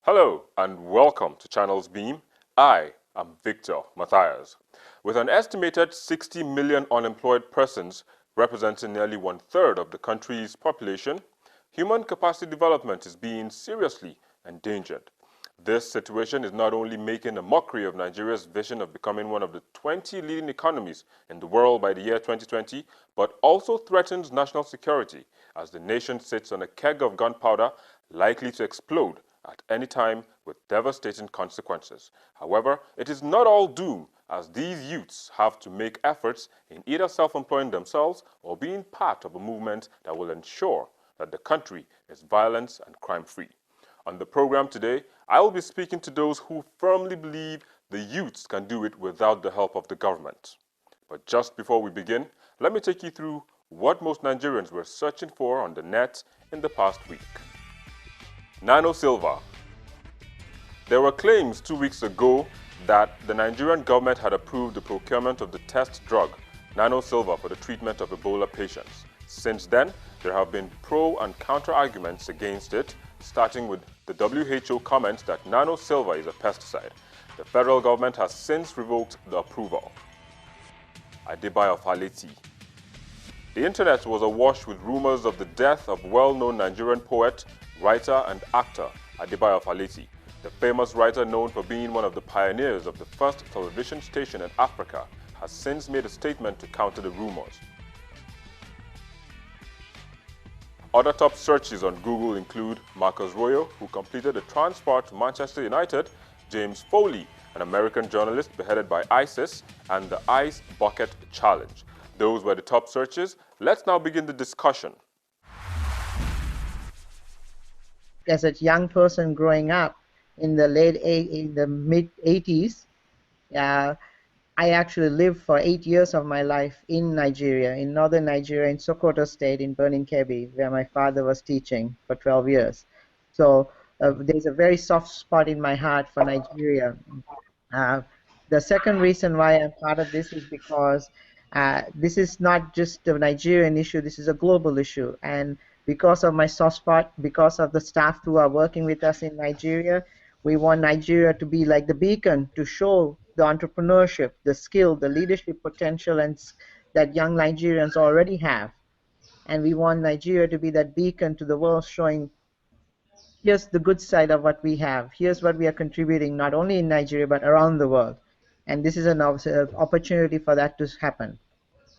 Hello and welcome to Channels Beam. I am Victor Matthias. With an estimated 60 million unemployed persons representing nearly one-third of the country's population, human capacity development is being seriously endangered. This situation is not only making a mockery of Nigeria's vision of becoming one of the 20 leading economies in the world by the year 2020, but also threatens national security as the nation sits on a keg of gunpowder likely to explode at any time with devastating consequences. However, it is not all doom, as these youths have to make efforts in either self-employing themselves or being part of a movement that will ensure that the country is violence and crime-free. On the program today, I will be speaking to those who firmly believe the youths can do it without the help of the government. But just before we begin, let me take you through what most Nigerians were searching for on the net in the past week. Nano Silver. There were claims 2 weeks ago that the Nigerian government had approved the procurement of the test drug, Nano Silver, for the treatment of Ebola patients. Since then, there have been pro and counter arguments against it, starting with the WHO comments that Nano Silver is a pesticide. The federal government has since revoked the approval. Adebayo Faleti. The internet was awash with rumors of the death of well-known Nigerian poet, writer and actor Adebayo Faleti. The famous writer, known for being one of the pioneers of the first television station in Africa, has since made a statement to counter the rumors. Other top searches on Google include Marcus Royo, who completed a transport to Manchester United, James Foley, an American journalist beheaded by ISIS, and the Ice Bucket Challenge. Those were the top searches. Let's now begin the discussion. As a young person growing up in the mid 80s, I actually lived for 8 years of my life in Nigeria, in northern Nigeria, in Sokoto State, in Birnin Kebbi, where my father was teaching for 12 years. So there's a very soft spot in my heart for Nigeria. The second reason why I'm part of this is because this is not just a Nigerian issue, this is a global issue. And because of my soft spot, because of the staff who are working with us in Nigeria, we want Nigeria to be like the beacon to show the entrepreneurship, the skill, the leadership potential that young Nigerians already have. And we want Nigeria to be that beacon to the world, showing here's the good side of what we have. Here's what we are contributing, not only in Nigeria, but around the world. And this is an opportunity for that to happen.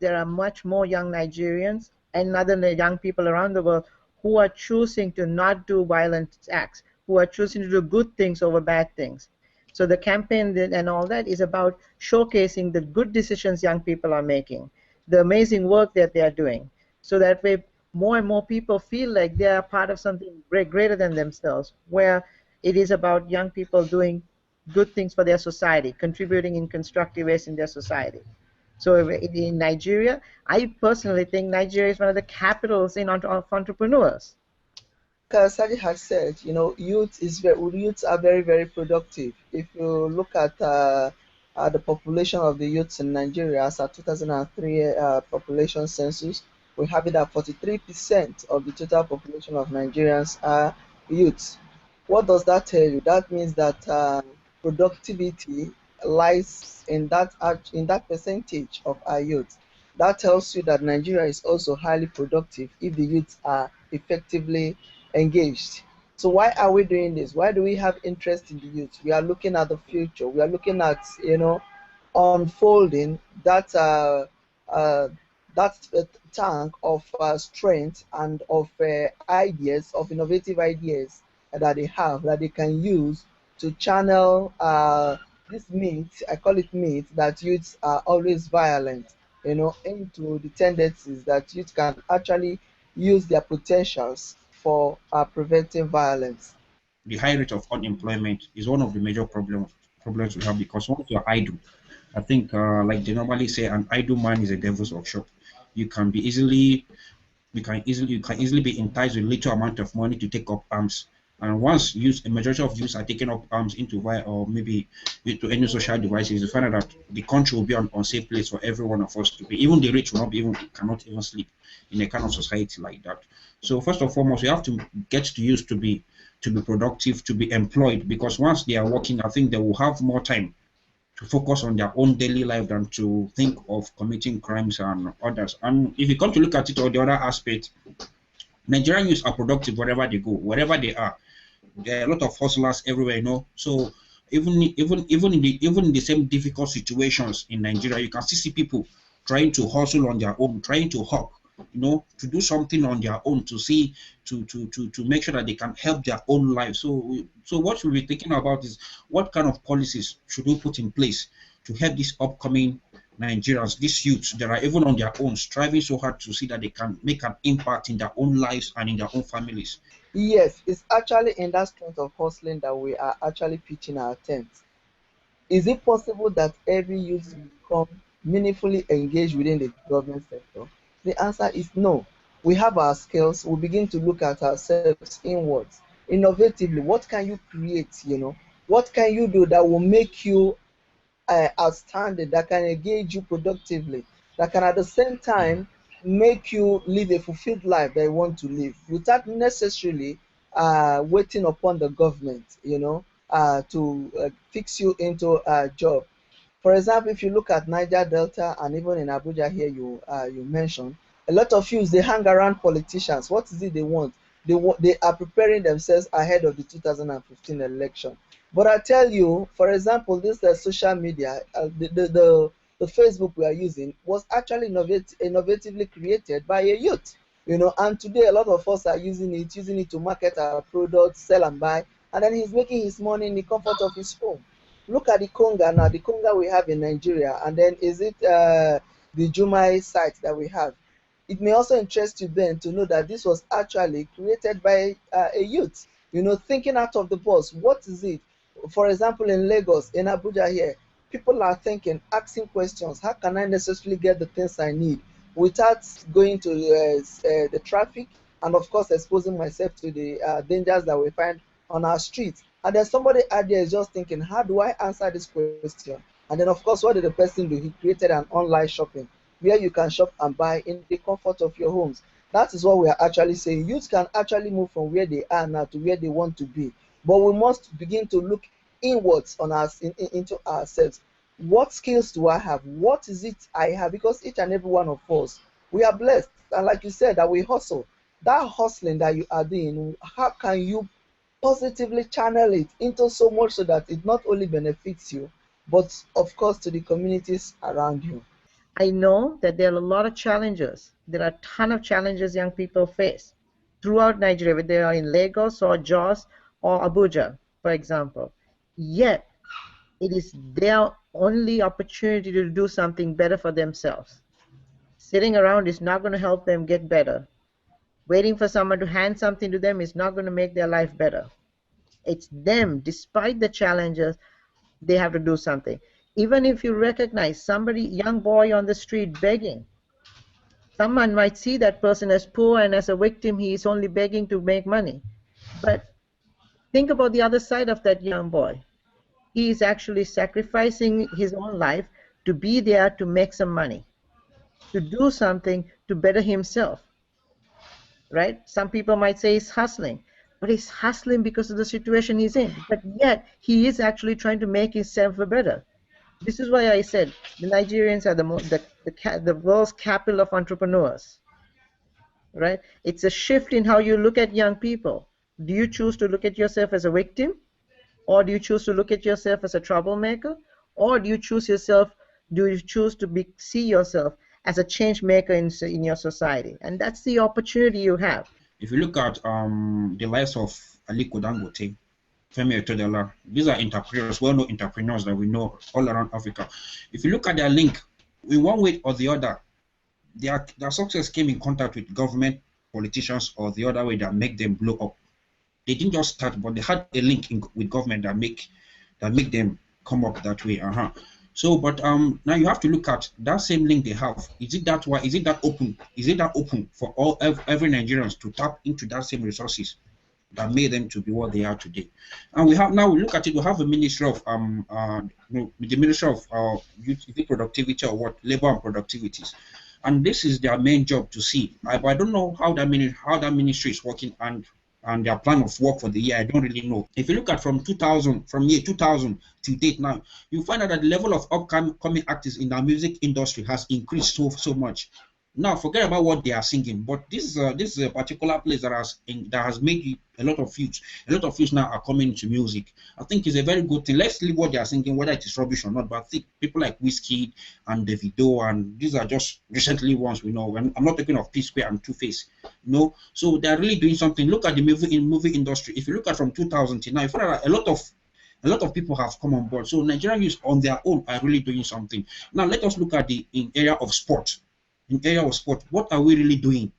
There are much more young Nigerians and other young people around the world who are choosing to not do violent acts, who are choosing to do good things over bad things. So the campaign and all that is about showcasing the good decisions young people are making, the amazing work that they are doing, so that way more and more people feel like they are part of something greater than themselves, where it is about young people doing good things for their society, contributing in constructive ways in their society. So in Nigeria, I personally think Nigeria is one of the capitals of entrepreneurs. As Sadi has said, youths are very, very productive. If you look at the population of the youths in Nigeria as at 2003 population census, we have it at 43% of the total population of Nigerians are youths. What does that tell you? That means that productivity lies in that percentage of our youth. That tells you that Nigeria is also highly productive if the youths are effectively engaged. So why are we doing this? Why do we have interest in the youth? We are looking at the future. We are looking at unfolding uh, that tank of strength and of ideas, of innovative ideas that they have, that they can use to channel this myth, I call it myth, that youths are always violent, into the tendencies that youth can actually use their potentials for preventing violence. The high rate of unemployment is one of the major problems we have, because once you're idle, I think like they normally say, an idle man is a devil's workshop. You can be easily you can easily be enticed with little amount of money to take up arms. And once a majority of youths are taking up arms into or maybe into any social devices, you find out that the country will be an unsafe place for every one of us to be. Even the rich will not be even cannot even sleep in a kind of society like that. So first and foremost, we have to get the youth to be productive, to be employed, because once they are working, I think they will have more time to focus on their own daily life than to think of committing crimes and others. And if you come to look at it on the other aspect, Nigerian youths are productive wherever they go, wherever they are. There are a lot of hustlers everywhere, you know. So even in the same difficult situations in Nigeria, you can still see people trying to hustle on their own, trying to hawk, you know, to do something on their own, to see to make sure that they can help their own life. So what we'll be thinking about is what kind of policies should we put in place to help these upcoming Nigerians, these youths that are even on their own, striving so hard to see that they can make an impact in their own lives and in their own families. Yes, it's actually in that strength of hustling that we are actually pitching our tents. Is it possible that every youth become meaningfully engaged within the government sector? The answer is no. We have our skills, we begin to look at ourselves inwards. Innovatively, what can you create, you know? What can you do that will make you outstanding, that can engage you productively, that can at the same time make you live a fulfilled life that you want to live without necessarily waiting upon the government, you know, to fix you into a job. For example, if you look at Niger Delta and even in Abuja here, you mentioned a lot of youths they hang around politicians. What is it they want? They are preparing themselves ahead of the 2015 election. But I tell you, for example, this social media, the Facebook we are using was actually innovatively created by a youth. You know, and today a lot of us are using it to market our products, sell and buy, and then he's making his money in the comfort of his home. Look at the conga now, the conga we have in Nigeria, and then is it the Jumai site that we have? It may also interest you then to know that this was actually created by a youth, you know, thinking out of the box. What is it? For example, in Lagos, in Abuja here, people are thinking, asking questions. How can I necessarily get the things I need without going to the traffic and, of course, exposing myself to the dangers that we find on our streets? And then somebody out there is just thinking, how do I answer this question? And then, of course, what did the person do? He created an online shopping where you can shop and buy in the comfort of your homes. That is what we are actually saying. Youth can actually move from where they are now to where they want to be. But we must begin to look inwards on us into ourselves. What skills do I have? What is it I have? Because each and every one of us, we are blessed. And like you said, that we hustle. That hustling that you are doing, how can you positively channel it into so much so that it not only benefits you, but of course to the communities around you? I know that there are a lot of challenges. There are a ton of challenges young people face throughout Nigeria, whether they are in Lagos or Jos or Abuja, for example. Yet, it is their only opportunity to do something better for themselves. Sitting around is not going to help them get better. Waiting for someone to hand something to them is not going to make their life better. It's them, despite the challenges, they have to do something. Even if you recognize somebody, young boy on the street begging, someone might see that person as poor and as a victim, he is only begging to make money. But think about the other side of that young boy. He is actually sacrificing his own life to be there to make some money, to do something to better himself, right? Some people might say he's hustling, but he's hustling because of the situation he's in. But yet, he is actually trying to make himself better. This is why I said the Nigerians are the world's capital of entrepreneurs, right? It's a shift in how you look at young people. Do you choose to look at yourself as a victim, or do you choose to look at yourself as a troublemaker, or do you choose to see yourself as a change maker in your society? And that's the opportunity you have. If you look at the likes of Aliko Dangote, Femi Otedola, these are entrepreneurs, well-known entrepreneurs that we know all around Africa. If you look at their link, in one way or the other, their success came in contact with government, politicians, or the other way that make them blow up. They didn't just start, but they had a link with government that make them come up that way. So, but now you have to look at that same link they have. Is it that why? Is it that open? Is it that open for every Nigerians to tap into that same resources that made them to be what they are today? And we look at it. We have a ministry of the ministry of youth productivity, or what, labor and productivities, and this is their main job to see. But I don't know how that ministry is working, and and their plan of work for the year, I don't really know. If you look at from 2000, from year 2000 to date now, you find out that the level of upcoming artists in the music industry has increased so much. Now, forget about what they are singing, but this is a particular place that has made a lot of youth. A lot of youth now are coming into music. I think it's a very good thing. Let's leave what they are singing, whether it is rubbish or not. But I think people like Whiskey and Davido, and these are just recently ones we know. And I'm not talking of P Square and Two Face. No, so they're really doing something. Look at the movie industry. If you look at from 2000 to now, you find out a lot of people have come on board. So Nigerian youth on their own are really doing something. Now let us look at the in area of sport. In area of sport, what are we really doing?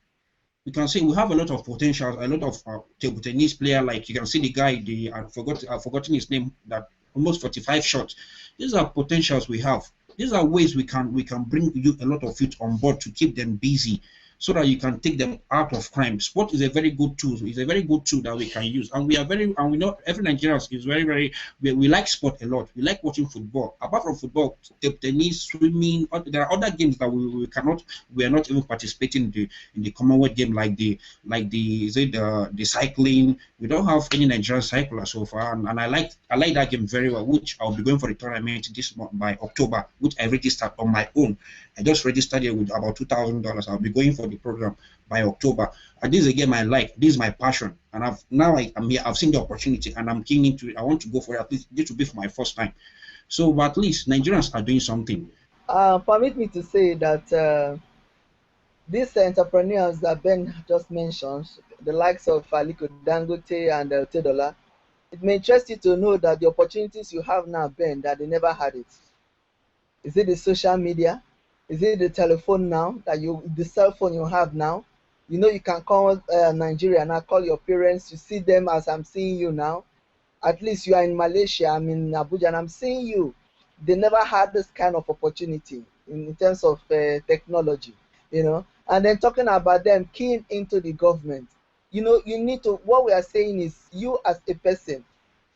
We can say we have a lot of potential, a lot of table tennis player. Like you can see the guy, I've forgotten his name, that almost 45 shots. These are potentials we have. These are ways we can bring you a lot of youth on board to keep them busy, so that you can take them out of crime. Sport is a very good tool. It's a very good tool that we can use, and we know every Nigerian is very. We like sport a lot. We like watching football. Apart from football, table tennis, swimming. There are other games that we are not even participating in the Commonwealth game, like the is it the cycling. We don't have any Nigerian cycler so far, and I like that game very well. Which I'll be going for the tournament this month by October, which I registered on my own. I just registered it with about $2,000. I'll be going for the program by October. And this is a game I like. This is my passion. And I'm here. I've seen the opportunity, and I'm keen into it. I want to go for it. At least this will be for my first time. So, but at least Nigerians are doing something. Permit me to say that these entrepreneurs that Ben just mentioned, the likes of Aliko Dangote and Tedola, it may interest you to know that the opportunities you have now, Ben, that they never had it. Is it the social media? Is it the telephone now the cell phone you have now? You know, you can call Nigeria now, call your parents, you see them as I'm seeing you now. At least you are in Malaysia, I'm in Abuja, and I'm seeing you. They never had this kind of opportunity in terms of technology, you know. And then talking about them keying into the government, you know, you need to, what we are saying is you as a person,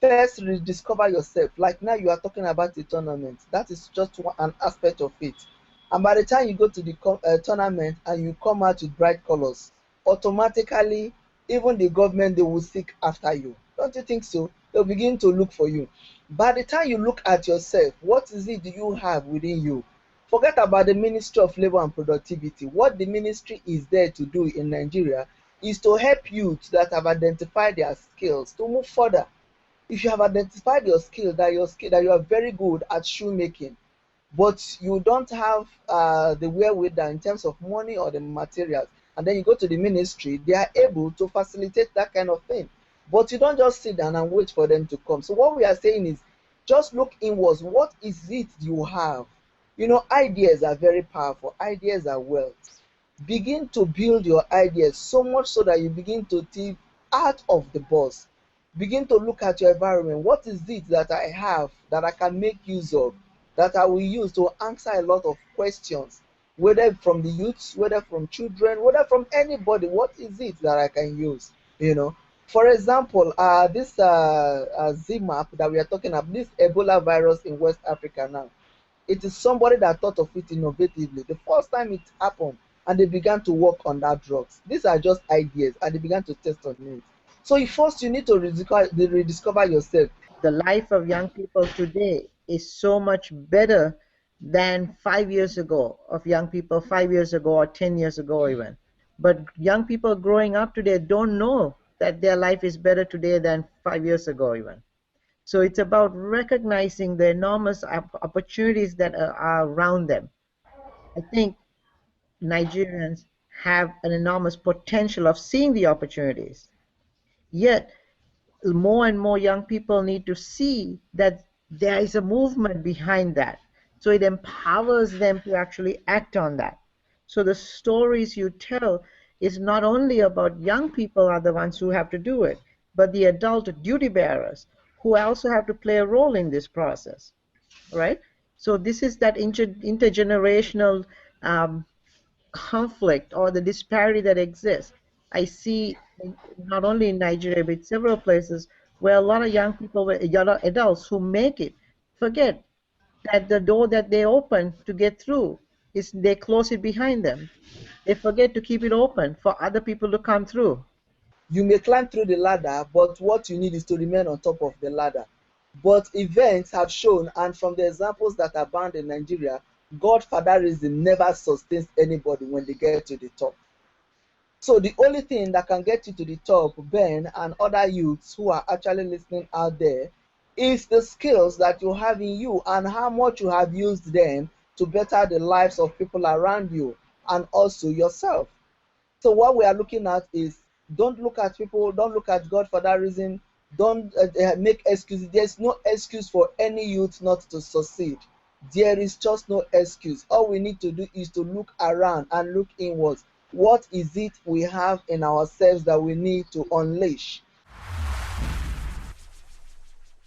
first rediscover yourself. Like now you are talking about the tournament. That is just an aspect of it. And by the time you go to the tournament and you come out with bright colors, automatically, even the government, they will seek after you. Don't you think so? They'll begin to look for you. By the time you look at yourself, what is it you have within you? Forget about the Ministry of Labor and Productivity. What the ministry is there to do in Nigeria is to help youth that have identified their skills to move further. If you have identified your skill that you are very good at shoemaking, but you don't have the wherewithal in terms of money or the materials, and then you go to the ministry, they are able to facilitate that kind of thing. But you don't just sit down and wait for them to come. So what we are saying is just look inwards. What is it you have? You know, ideas are very powerful. Ideas are wealth. Begin to build your ideas so much so that you begin to think out of the box. Begin to look at your environment. What is it that I have that I can make use of, that I will use to answer a lot of questions, whether from the youths, whether from children, whether from anybody? What is it that I can use? You know, for example, this ZMAP that we are talking about, this Ebola virus in West Africa now, it is somebody that thought of it innovatively. The first time it happened, and they began to work on that drugs. These are just ideas, and they began to test on it. So first you need to rediscover yourself. The life of young people today is so much better than 5 years ago, of young people 5 years ago or 10 years ago even. But young people growing up today don't know that their life is better today than 5 years ago even. So it's about recognizing the enormous opportunities that are around them. I think Nigerians have an enormous potential of seeing the opportunities. Yet more and more young people need to see that there is a movement behind that. So it empowers them to actually act on that. So the stories you tell is not only about young people are the ones who have to do it, but the adult duty bearers who also have to play a role in this process, right? So this is that intergenerational um, conflict or the disparity that exists. I see not only in Nigeria but several places where a lot of young people, young adults who make it, forget that the door that they open to get through is they close it behind them. They forget to keep it open for other people to come through. You may climb through the ladder, but what you need is to remain on top of the ladder. But events have shown, and from the examples that are banned in Nigeria, godfatherism never sustains anybody when they get to the top. So the only thing that can get you to the top, Ben and other youths who are actually listening out there, is the skills that you have in you and how much you have used them to better the lives of people around you and also yourself. So what we are looking at is, don't look at people, don't look at godfatherism, don't make excuses. There's no excuse for any youth not to succeed. There is just no excuse. All we need to do is to look around and look inwards. What is it we have in ourselves that we need to unleash?